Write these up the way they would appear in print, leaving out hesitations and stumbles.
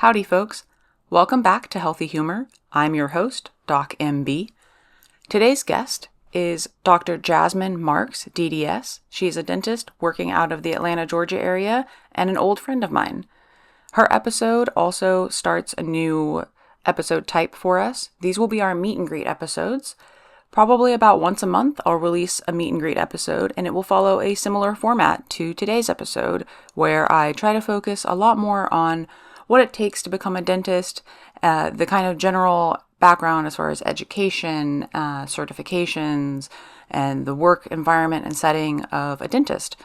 Howdy, folks. Welcome back to Healthy Humor. I'm your host, Doc MB. Today's guest is Dr. Jasmine Marks, DDS. She's a dentist working out of the Atlanta, Georgia area and an old friend of mine. Her episode also starts a new episode type for us. These will be our meet and greet episodes. Probably about once a month, I'll release a meet and greet episode, and it will follow a similar format to today's episode, where I try to focus a lot more on what it takes to become a dentist, the kind of general background as far as education, certifications, and the work environment and setting of a dentist.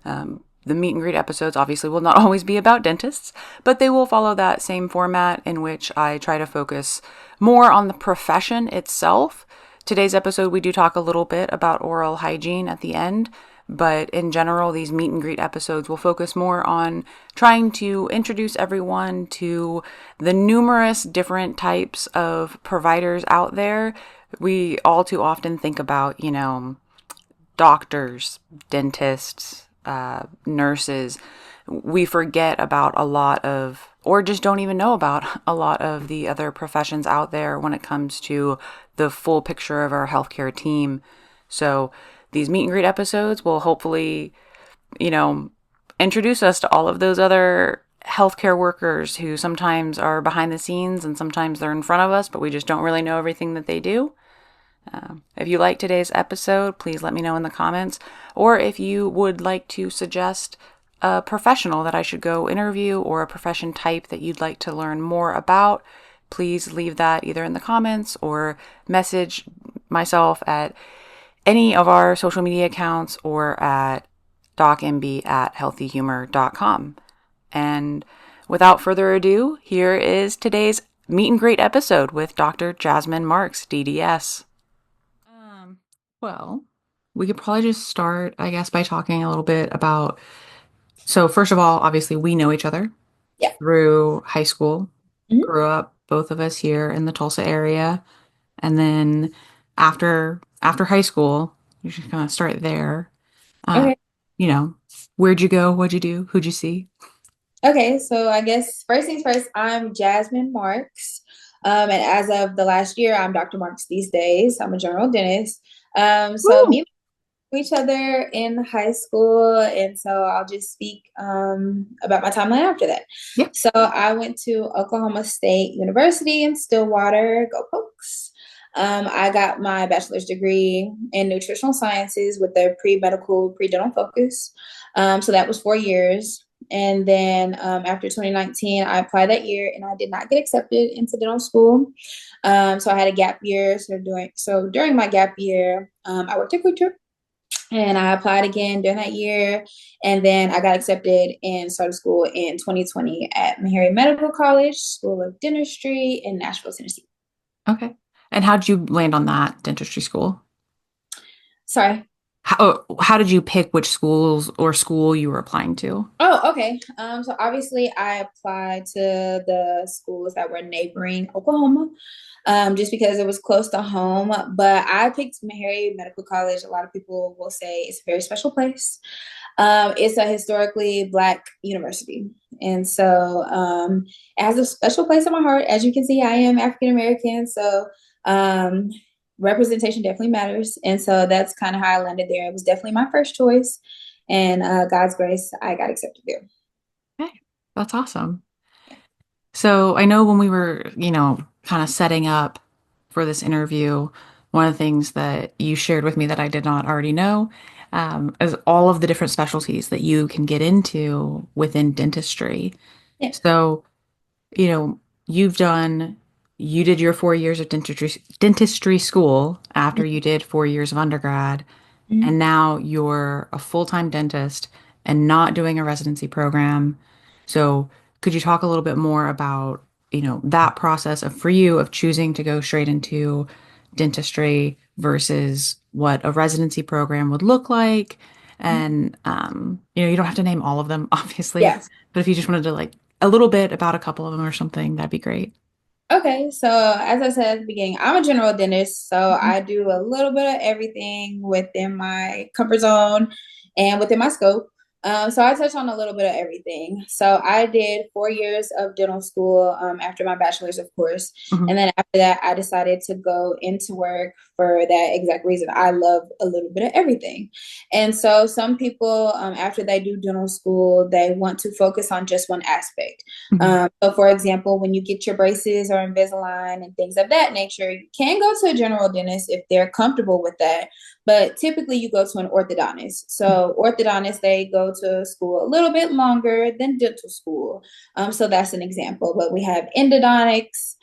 The meet and greet episodes obviously will not always be about dentists, but they will follow that same format in which I try to focus more on the profession itself. Today's episode, we do talk a little bit about oral hygiene at the end, but in general, these meet and greet episodes will focus more on trying to introduce everyone to the numerous different types of providers out there. We all too often think about, doctors, dentists, nurses. We forget about a lot of, or just don't even know about a lot of the other professions out there when it comes to the full picture of our healthcare team. So these meet and greet episodes will hopefully, introduce us to all of those other healthcare workers who sometimes are behind the scenes and sometimes they're in front of us, but we just don't really know everything that they do. If you like today's episode, please let me know in the comments. Or if you would like to suggest a professional that I should go interview or a profession type that you'd like to learn more about, please leave that either in the comments or message myself at any of our social media accounts or at docmb@healthyhumor.com. And without further ado, here is today's meet and greet episode with Dr. Jasmine Marks, DDS. Well, we could probably just start, I guess, by talking a little bit about. So, first of all, obviously, we know each other Yeah. through high school. Mhm. Grew up, both of us here in the Tulsa area, and then after high school, you should kind of start there. Uh, Okay. you know, where'd you go? What'd you do? Who'd you see? Okay. So I guess first things first, I'm Jasmine Marks. And as of the last year, I'm Dr. Marks these days. I'm a general dentist. So me Woo! and we knew each other in high school. And so I'll just speak about my timeline after that. Yeah. So I went to Oklahoma State University in Stillwater. Go Pokes. I got my bachelor's degree in nutritional sciences with a pre-medical, pre-dental focus. So that was 4 years. And then after 2019, I applied that year and I did not get accepted into dental school. So I had a gap year. So during my gap year, I worked at Quick Trip and I applied again during that year. And then I got accepted and started school in 2020 at Meharry Medical College, School of Dentistry in Nashville, Tennessee. Okay. And how'd you land on that dentistry school? Sorry. How did you pick which schools or school you were applying to? Oh, okay. So obviously I applied to the schools that were neighboring Oklahoma, just because it was close to home. But I picked Meharry Medical College. A lot of people will say it's a very special place. It's a historically Black university. And so it has a special place in my heart. As you can see, I am African American. So um, representation definitely matters. And so that's kind of how I landed there. It was definitely my first choice. And God's grace, I got accepted there. Okay, that's awesome. So I know when we were, kind of setting up for this interview, one of the things that you shared with me that I did not already know, is all of the different specialties that you can get into within dentistry. Yeah. So, you know, you've done, you did your 4 years of dentistry school after you did 4 years of undergrad, Mhm. and now you're a full-time dentist and not doing a residency program. So, could you talk a little bit more about, that process of for you of choosing to go straight into dentistry versus what a residency program would look like? And you don't have to name all of them, obviously, Yeah. but if you just wanted to like a little bit about a couple of them or something, that'd be great. Okay. So as I said at the beginning, I'm a general dentist. So Mhm. I do a little bit of everything within my comfort zone and within my scope. So I touch on a little bit of everything. So I did 4 years of dental school after my bachelor's, of course. Hmm. And then after that, I decided to go into work for that exact reason. I love a little bit of everything. And so some people, after they do dental school, they want to focus on just one aspect. Hmm. So, for example, when you get your braces or Invisalign and things of that nature, you can go to a general dentist if they're comfortable with that, but typically you go to an orthodontist. So orthodontists, they go to school a little bit longer than dental school. So that's an example. But we have endodontics.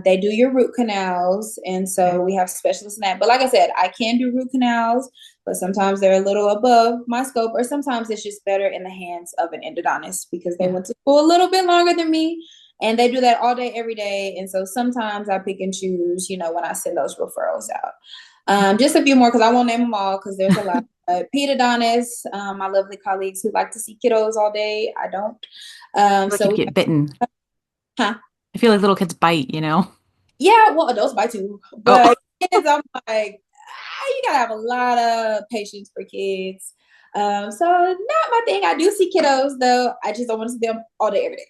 They do your root canals, and Okay. so we have specialists in that. But like I said, I can do root canals, but sometimes they're a little above my scope, or sometimes it's just better in the hands of an endodontist because they Yeah. went to school a little bit longer than me, and they do that all day, every day. And so sometimes I pick and choose, when I send those referrals out. Just a few more because I won't name them all because there's a lot. Pedodontists, my lovely colleagues who like to see kiddos all day. I don't. Like So you'd we get bitten. huh? I feel like little kids bite, you know? Yeah, well, adults bite too, Oh, but kids, I'm like, you gotta have a lot of patience for kids. So not my thing. I do see kiddos though. I just don't want to see them all day, every day.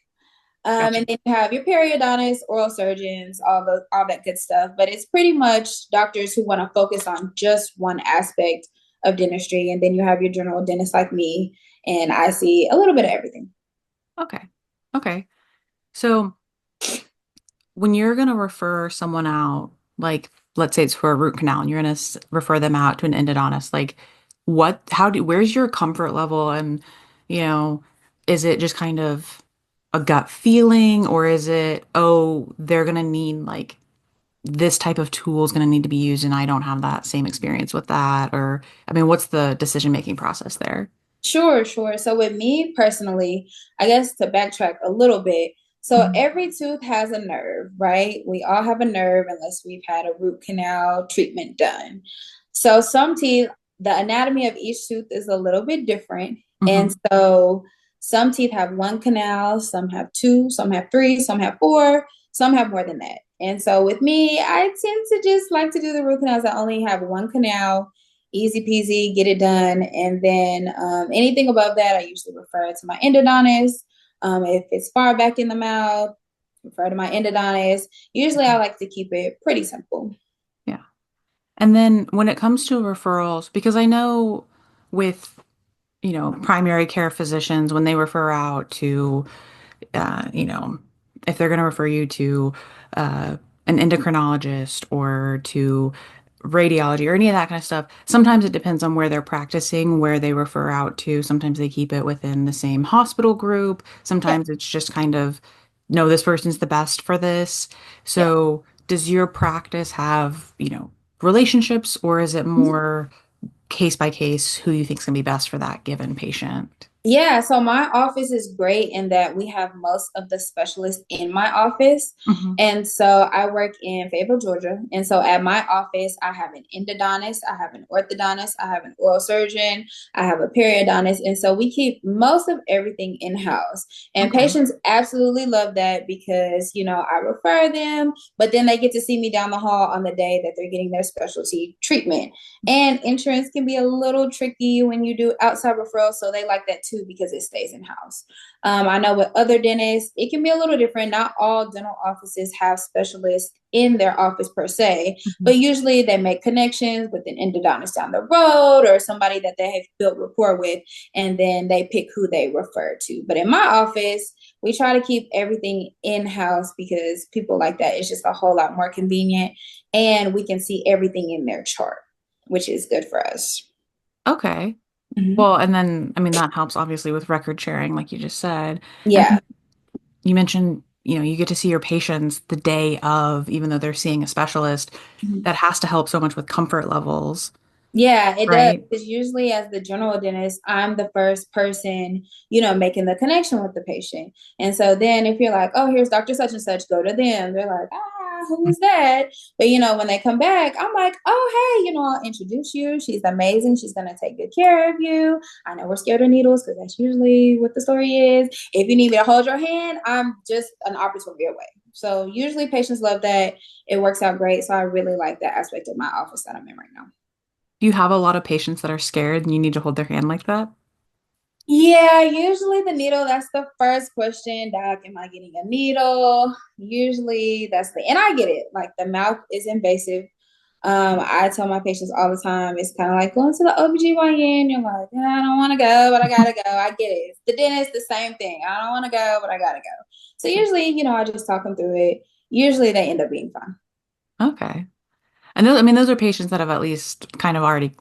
gotcha. And then you have your periodontists, oral surgeons, all that good stuff. But it's pretty much doctors who want to focus on just one aspect of dentistry. And then you have your general dentist like me, and I see a little bit of everything. Okay. Okay. So when you're going to refer someone out, like let's say it's for a root canal and you're going to refer them out to an endodontist, like where's your comfort level? And, you know, is it just kind of a gut feeling or is it, oh, they're going to need like this type of tool is going to need to be used and I don't have that same experience with that? Or, I mean, what's the decision-making process there? Sure, sure. So with me personally, I guess to backtrack a little bit, so Mhm. every tooth has a nerve, right? We all have a nerve unless we've had a root canal treatment done. So some teeth, the anatomy of each tooth is a little bit different. And Mhm. so some teeth have one canal, some have two, some have three, some have four, some have more than that. And so with me, I tend to just like to do the root canals that only have one canal, easy peasy, get it done. And then anything above that, I usually refer to my endodontist. If it's far back in the mouth, refer to my endodontist. Usually, I like to keep it pretty simple. Yeah. And then when it comes to referrals, because I know with, primary care physicians, when they refer out to, you know, if they're going to refer you to an endocrinologist or to radiology or any of that kind of stuff, sometimes it depends on where they're practicing, where they refer out to. Sometimes they keep it within the same hospital group. Yeah, Sometimes it's just kind of, no, this person's the best for this. yeah. So does your practice have, relationships or is it more case by case who you think is going to be best for that given patient? Yeah, so my office is great in that we have most of the specialists in my office. Hmm. And so I work in Fayetteville, Georgia. And so at my office, I have an endodontist, I have an orthodontist, I have an oral surgeon, I have a periodontist. And so we keep most of everything in house. And Okay. patients absolutely love that because, I refer them, but then they get to see me down the hall on the day that they're getting their specialty treatment. And insurance can be a little tricky when you do outside referrals, so they like that too because it stays in house. I know with other dentists, it can be a little different. Not all dental offices have specialists in their office per se, Mhm. but usually they make connections with an endodontist down the road or somebody that they have built rapport with, and then they pick who they refer to. But in my office, we try to keep everything in house because people like that. It's just a whole lot more convenient, and we can see everything in their chart, which is good for us. Okay. Mhm. Well, and then, I mean, that helps obviously with record sharing, like you just said. And Yeah. you mentioned, you get to see your patients the day of, even though they're seeing a specialist. Mhm. That has to help so much with comfort levels, Yeah, it does. right? Because usually, as the general dentist, I'm the first person, making the connection with the patient. And so then, if you're like, oh, here's Dr. Such and Such, go to them. They're like, who is that? But, when they come back, I'm like, oh, hey, I'll introduce you. She's amazing. She's going to take good care of you. I know we're scared of needles because that's usually what the story is. If you need me to hold your hand, I'm just an opportunity away. So usually patients love that. It works out great. So I really like that aspect of my office that I'm in right now. Do you have a lot of patients that are scared and you need to hold their hand like that? Yeah, usually the needle, that's the first question. Doc, am I getting a needle? Usually that's and I get it. Like the mouth is invasive. I tell my patients all the time, it's kind of like going to the OBGYN. You're like, I don't want to go, but I gotta go. I get it. It's the dentist, the same thing. I don't want to go, but I gotta go. So usually, I just talk them through it. Usually they end up being fine. Okay. And those, I mean, those are patients that have at least kind of already,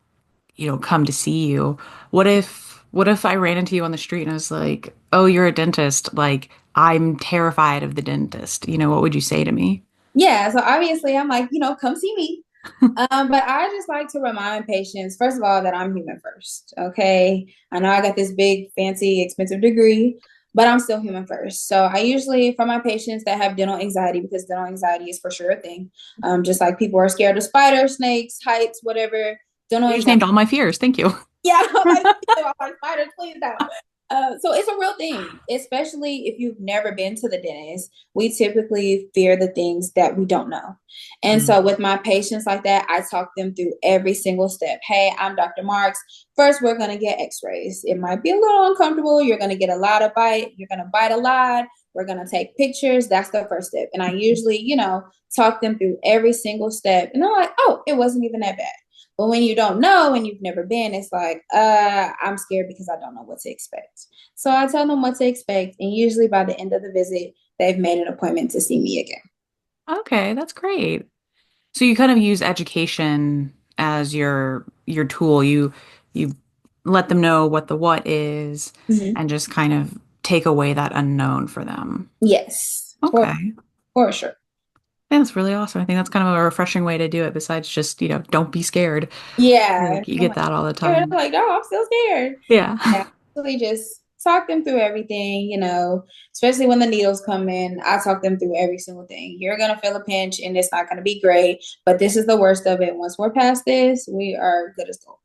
come to see you. What if I ran into you on the street and I was like, "Oh, you're a dentist." Like, I'm terrified of the dentist. What would you say to me? Yeah, so obviously I'm like, come see me. But I just like to remind patients, first of all, that I'm human first. Okay. I know I got this big, fancy, expensive degree, but I'm still human first. So I usually, for my patients that have dental anxiety, because dental anxiety is for sure a thing, just like people are scared of spiders, snakes, heights, whatever, dental You just anxiety. named all my fears. Thank you. Yeah, I'm like spiders, please don't. So it's a real thing, especially if you've never been to the dentist. We typically fear the things that we don't know. And Mm. so with my patients like that, I talk them through every single step. Hey, I'm Dr. Marks. First, we're going to get x-rays. It might be a little uncomfortable. You're going to get a lot of bite. You're going to bite a lot. We're going to take pictures. That's the first step. And I usually, talk them through every single step. And they're like, oh, it wasn't even that bad. But when you don't know and you've never been, it's like, I'm scared because I don't know what to expect. So I tell them what to expect. And usually by the end of the visit, they've made an appointment to see me again. Okay, that's great. So you kind of use education as your tool. You let them know what the what is Mhm. and just kind of take away that unknown for them. Yes, Okay. for sure. Yeah, that's really awesome. I think that's kind of a refreshing way to do it besides just, don't be scared. Yeah. Like you I'm get like, that all the scared. I'm time. like, no, I'm still scared. Yeah. Yeah, really just talk them through everything, especially when the needles come in. I talk them through every single thing. You're going to feel a pinch and it's not going to be great, but this is the worst of it. Once we're past this, we are good as gold.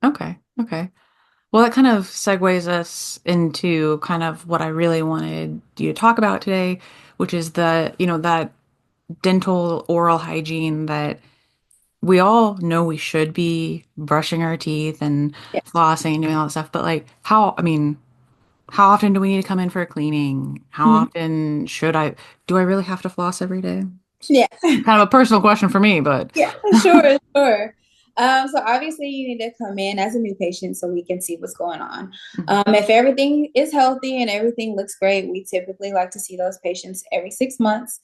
Okay. Okay. Well, that kind of segues us into kind of what I really wanted you to talk about today, which is that dental oral hygiene that we all know we should be brushing our teeth and Yes. flossing and doing all that stuff. But like, I mean, how often do we need to come in for a cleaning? How Mhm. often do I really have to floss every day? Yeah. Kind of a personal question for me, but Yeah, sure, sure. So obviously you need to come in as a new patient so we can see what's going on. Mhm. If everything is healthy and everything looks great, we typically like to see those patients every 6 months,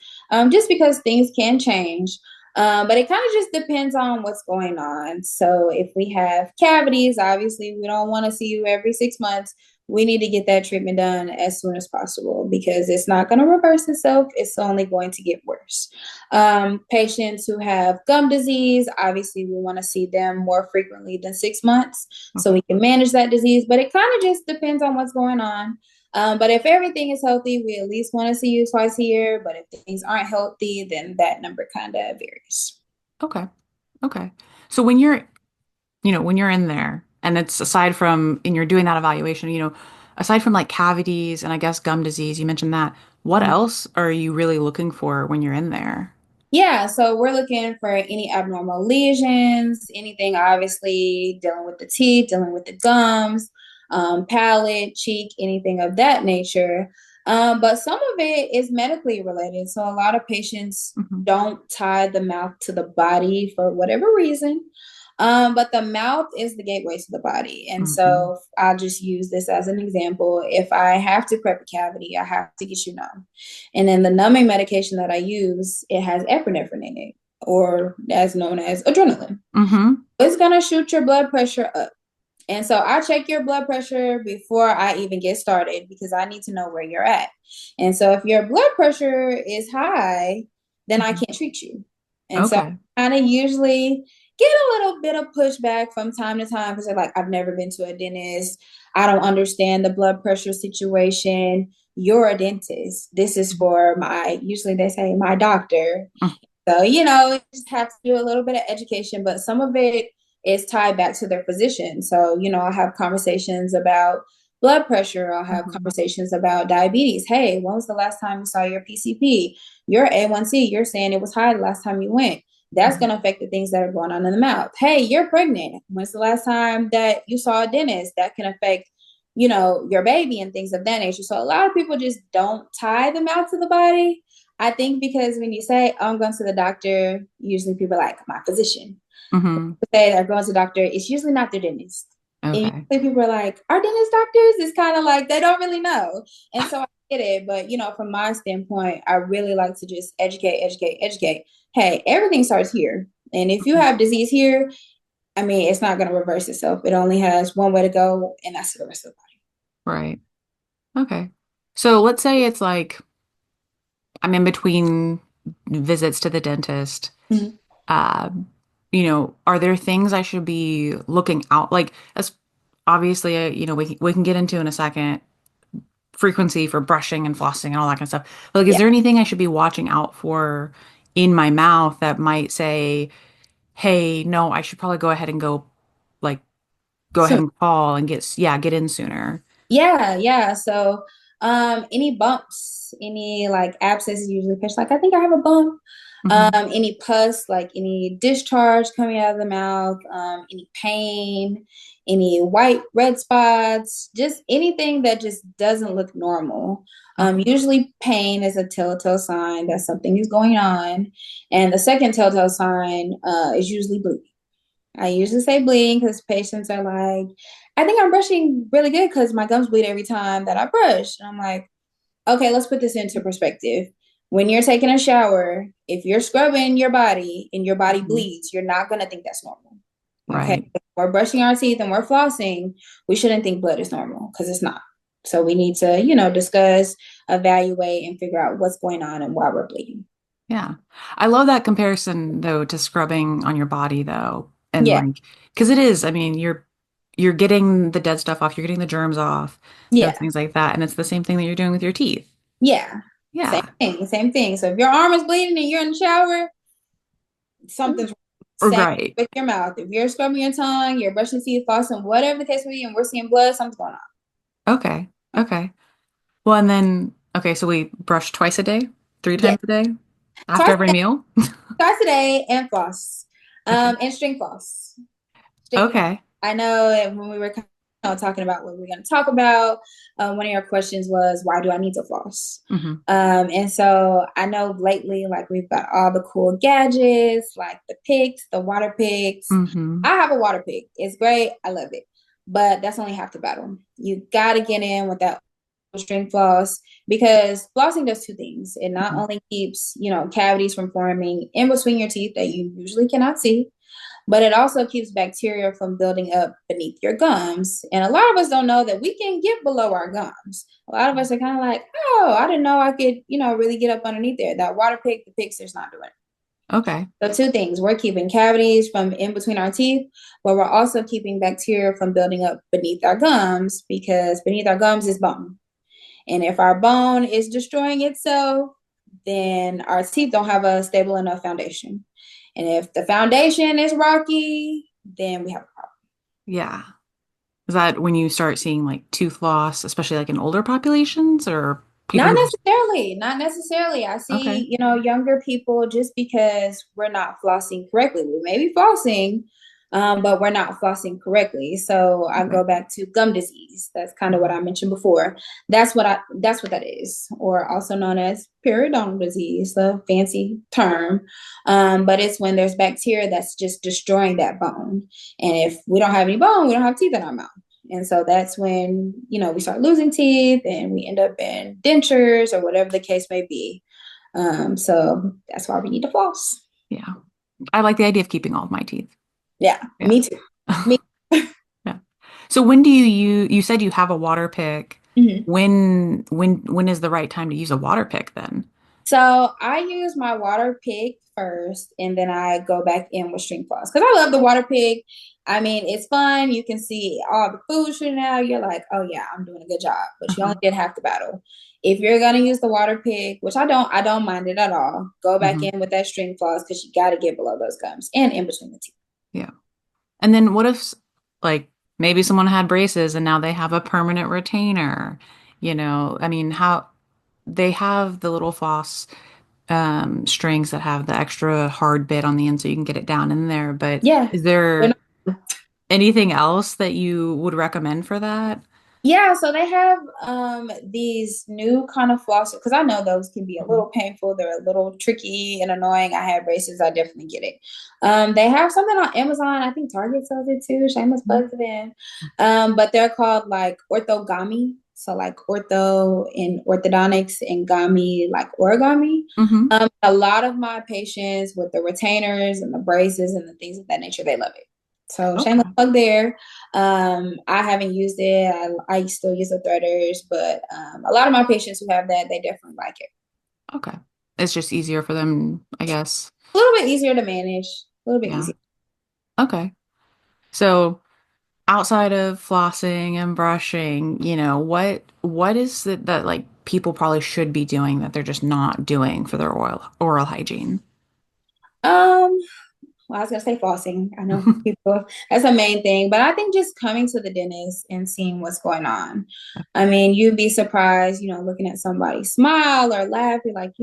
just because things can change. But it kind of just depends on what's going on. So if we have cavities, obviously we don't want to see you every 6 months. We need to get that treatment done as soon as possible because it's not going to reverse itself. It's only going to get worse. Patients who have gum disease, obviously, we want to see them more frequently than 6 months so Okay. we can manage that disease. But it kind of just depends on what's going on. But if everything is healthy, we at least want to see you twice a year. But if things aren't healthy, then that number kind of varies. Okay. Okay. So when you're in there and it's aside from and you're doing that evaluation, aside from like cavities and I guess gum disease, you mentioned that, what else are you really looking for when you're in there? Yeah, so we're looking for any abnormal lesions, anything obviously dealing with the teeth, dealing with the gums, palate, cheek, anything of that nature. But some of it is medically related. So a lot of patients Hmm. don't tie the mouth to the body for whatever reason. But the mouth is the gateway to the body. And Hmm. so I'll just use this as an example. If I have to prep a cavity, I have to get you numb. And then the numbing medication that I use, it has epinephrine in it, or as known as adrenaline. Hmm. It's going to shoot your blood pressure up. And so I check your blood pressure before I even get started because I need to know where you're at. And so if your blood pressure is high, then I Hmm. can't treat you. And so Okay. I kind of usually get a little bit of pushback from time to time because they're like, I've never been to a dentist. I don't understand the blood pressure situation. You're a dentist. This is for usually they say my doctor. So, you just have to do a little bit of education, but some of it is tied back to their physician. So, I'll have conversations about blood pressure. I'll have Hmm. conversations about diabetes. Hey, when was the last time you saw your PCP? Your A1C, you're saying it was high the last time you went. That's going to affect the things that are going on in the mouth. Hey, you're pregnant. When's the last time that you saw a dentist? That can affect your baby and things of that nature. So a lot of people just don't tie them out to the body. I think because when you say, oh, I'm going to the doctor, usually people are like, my physician. Hmm. Say they're going to the doctor, it's usually not their dentist. And Okay. usually people are like, our dentist doctors? It's kind of like they don't really know. And so I get it. But, from my standpoint, I really like to just educate, educate, educate. Hey, everything starts here. And if you have disease here, I mean, it's not going to reverse itself. It only has one way to go, and that's to the rest of the Right. Okay. So let's say it's like I'm in between visits to the dentist. body. Uh, are there things I should be looking out like as obviously, we can get into in a second frequency for brushing and flossing and all that kind of stuff. But like, is Yeah. there anything I should be watching out for in my mouth that might say, "Hey, no, I should probably go ahead and like, go ahead So and call and get in sooner." yeah, yeah. So any bumps, any like abscesses usually pitch like I think I have a bump. Hmm. Any pus, like any discharge coming out of the mouth, any pain, any white red spots, just anything that just doesn't look normal. Okay. Usually pain is a telltale sign that something is going on. And the second telltale sign is usually bleeding. I usually say bleeding because patients are like, I think I'm brushing really good because my gums bleed every time that I brush. And I'm like, okay, let's put this into perspective. When you're taking a shower, if you're scrubbing your body and your body Mhm. bleeds, you're not going to think that's normal. Okay. Right. If we're brushing our teeth and we're flossing, we shouldn't think blood is normal because it's not. So we need to, discuss, evaluate, and figure out what's going on and why we're bleeding. Yeah. I love that comparison though to scrubbing on your body though. And Yeah. like, because it is, I mean, you're getting the dead stuff off, you're getting the germs off, Yeah. things like that. And it's the same thing that you're doing with your teeth. Yeah. Same Yeah. thing. Same thing. So if your arm is bleeding and you're in the shower, something's wrong. Same Right. with your mouth. If you're scrubbing your tongue, you're brushing teeth, flossing, whatever the case may be, and we're seeing blood, something's going Okay. on. Okay. Well, and then, okay, so we brush twice a day, three Yeah. times a day after Twice every meal. twice a day and floss. Okay. And string floss. String floss. Okay. I know that when we were talking about what we're going to talk about, one of your questions was, why do I need to floss? Hmm. And so I know lately, like we've got all the cool gadgets, like the picks, the water picks. Hmm. I have a water pick. It's great. I love it. But that's only half the battle. You got to get in with that string floss because flossing does two things. It not Hmm. only keeps, cavities from forming in between your teeth that you usually cannot see, but it also keeps bacteria from building up beneath your gums. And a lot of us don't know that we can get below our gums. A lot of us are kind of like, oh, I didn't know I could, really get up underneath there. That water pick, the Pixar's not doing it. Okay. So two things, we're keeping cavities from in between our teeth, but we're also keeping bacteria from building up beneath our gums because beneath our gums is bone. And if our bone is destroying itself, then our teeth don't have a stable enough foundation. And if the foundation is rocky, then we have a problem. Yeah. Is that when you start seeing like tooth loss, especially like in older populations or people Not who just, necessarily, not necessarily. I okay. see, younger people just because we're not flossing correctly. We may be flossing, but we're not flossing correctly. So I Okay. go back to gum disease. That's kind of what Mhm. I mentioned before. That's what that is, or also known as periodontal disease, the fancy term. But it's when there's bacteria that's just destroying that bone. And if we don't have any bone, we don't have teeth in our mouth. And so that's when, we start losing teeth and we end up in dentures or whatever the case may be. So that's why we need to floss. Yeah. I like the idea of keeping all of my teeth. Yeah, Yeah. me too. Me. Yeah. So when do you said you have a water pick. Mhm. When is the right time to use a water pick then? So I use my water pick first and then I go back in with string floss because I love the water pick. I mean, it's fun. You can see all the food shooting out. You're like, oh yeah, I'm doing a good job. But you only Uh-huh. did half the battle. If you're gonna use the water pick, which I don't mind it at all. Go back Hmm. in with that string floss because you got to get below those gums and in between the teeth. Yeah. And then what if like maybe someone had braces and now they have a permanent retainer? I mean, how they have the little floss strings that have the extra hard bit on the end so you can get it down in there. But Yeah. is They're there not- anything else that you would recommend for that? Yeah, so they have these new kind of floss because I know those can be a Mhm. little painful. They're a little tricky and annoying. I had braces, I definitely get it. They have something on Amazon. I think Target sells it too. Shameless plug to them. But they're called like orthogami. So like ortho in orthodontics and gami like origami. Hmm. A lot of my patients with the retainers and the braces and the things of that nature, they love it. So shameless Okay. plug there. I haven't used it. I still use the threaders, but a lot of my patients who have that, they definitely like it. Okay. It's just easier for them, I guess. A little bit easier to manage. A little bit Yeah. easier. Okay. So outside of flossing and brushing, what is it that like people probably should be doing that th're just not doing for their oral hygiene? Um, well, I was gonna say flossing. I know people that's a main thing, but I think just coming to the dentist and seeing what's going on. I mean, you'd be surprised, looking at somebody smile or laugh, you're like,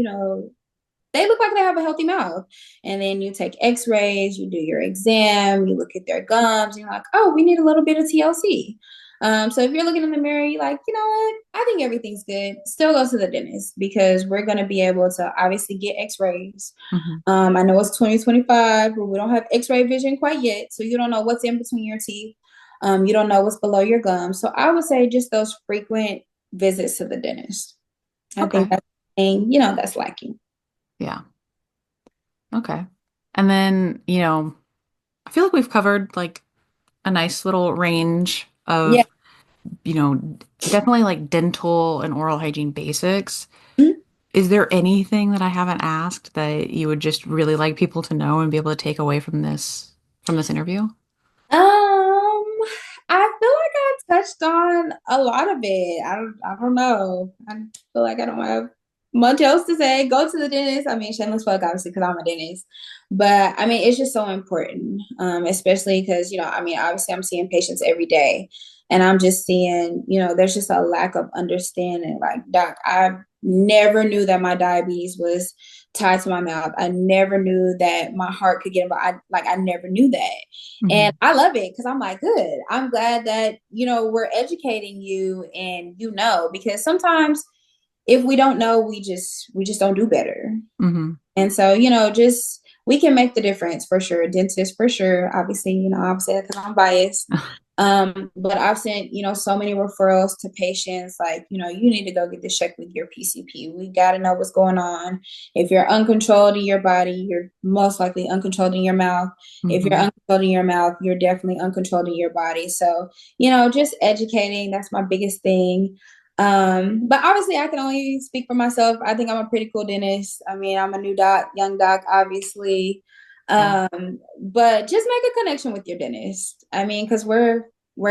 they look like they have a healthy mouth. And then you take x-rays, you do your exam, you look at their gums, and you're like, oh, we need a little bit of TLC. So if you're looking in the mirror, you're like, you know what? I think everything's good. Still go to the dentist because we're going to be able to obviously get x-rays. Hmm. I know it's 2025, but we don't have x-ray vision quite yet. So you don't know what's in between your teeth. You don't know what's below your gums. So I would say just those frequent visits to the dentist. I think Okay. that's the thing, that's lacking. Yeah. Okay. And then, I feel like we've covered like a nice little range Yeah. of, you know, definitely like dental and oral hygiene basics. Is there anything that I haven't asked that you would just really like people to know and be able to take away from this interview? I feel like I touched on a lot of it. I don't know. I feel like I don't have much else to say. Go to the dentist. I mean, shameless plug, obviously, because I'm a dentist. But I mean, it's just so important, especially because, I mean, obviously, I'm seeing patients every day. And I'm just seeing, there's just a lack of understanding. Like, doc, I never knew that my diabetes was tied to my mouth. I never knew that my heart could get involved. I never knew that. And Hmm. I love it because I'm like, good. I'm glad that, we're educating you and because sometimes if we don't know, we just don't do better. Hmm. And so, just we can make the difference for sure. Dentist for sure. Obviously, I've said because I'm biased. But I've sent, so many referrals to patients like, you need to go get this checked with your PCP. We got to know what's going on. If you're uncontrolled in your body, you're most likely uncontrolled in your mouth. If you're Hmm. uncontrolled in your mouth, you're definitely uncontrolled in your body. So, just educating, that's my biggest thing. But obviously I can only speak for myself. I think I'm a pretty cool dentist. I mean, I'm a new doc, young doc, obviously. Yeah. But just make a connection with your dentist. I mean, because we're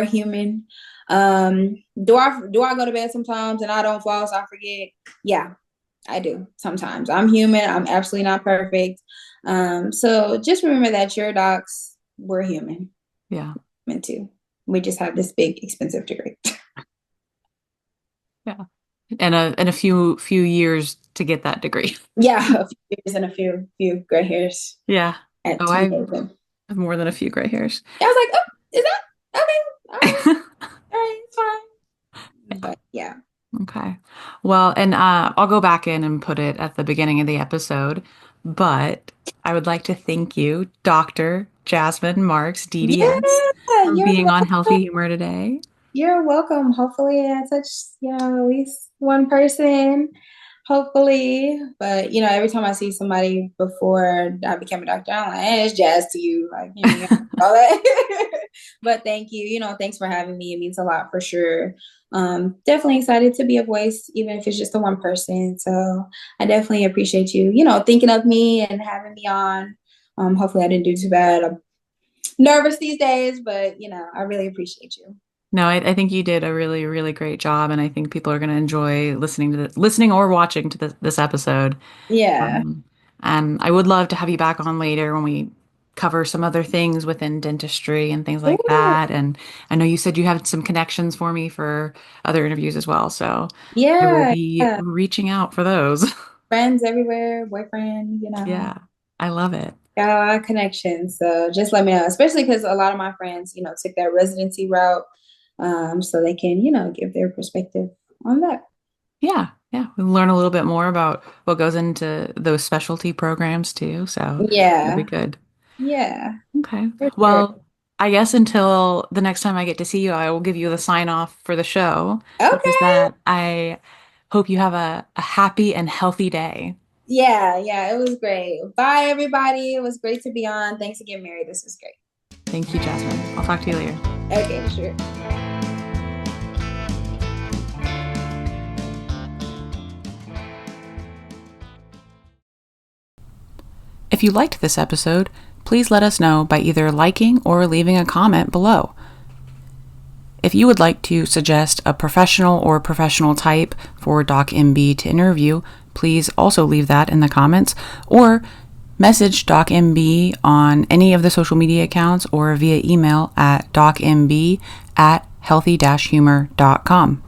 human. Do I go to bed sometimes and I don't floss, I forget? Yeah, I do sometimes. I'm human. I'm absolutely not perfect. So just remember that your docs, we're human. Yeah. Meant to. We just have this big expensive degree. Yeah. And a few years to get that degree. Yeah, a few years and a few gray hairs Yeah. at Oh, I 28. have more than a few gray hairs. I was like, oh, is that okay? All right, it's fine. But yeah, Okay. Well, and I'll go back in and put it at the beginning of the episode, but I would like to thank you, Dr. Jasmine Marks, DDS, yeah, for being on Healthy Humor today. you're welcome. Hopefully, I touched at least one person. Hopefully, but every time I see somebody before I became a doctor, I'm like, it's jazz to you, like all that. But thank you. Thanks for having me. It means a lot for sure. Definitely excited to be a voice, even if it's just the one person. So I definitely appreciate you, thinking of me and having me on. Hopefully I didn't do too bad. I'm nervous these days, but I really appreciate you. No, I think you did a really, really great job, and I think people are going to enjoy listening or watching to this episode. Yeah. Um, and I would love to have you back on later when we cover some other things within dentistry and things like Ooh, that. And I know you said you have some connections for me for other interviews as well, so I will yeah, be yeah. reaching out for those. Friends everywhere, boyfriend, Yeah, I love it. got a lot of connections. So just let me know, especially because a lot of my friends, took that residency route. so they can, give their perspective on that. Yeah. Yeah. We learn a little bit more about what goes into those specialty programs too. So that'll be Yeah, good. yeah, Okay. for sure. Well, I guess until the next time I get to see you, I will give you the sign off for the show, which is Okay. that I hope you have a happy and healthy day. Yeah, yeah, it was great. Bye, everybody. It was great to be on. Thanks again, Mary. This was great. Thank you, Jasmine. I'll talk to you later. Okay, sure. If you liked this episode, please let us know by either liking or leaving a comment below. If you would like to suggest a professional or professional type for Doc MB to interview, please also leave that in the comments or message Doc MB on any of the social media accounts or via email at docmb@healthy-humor.com.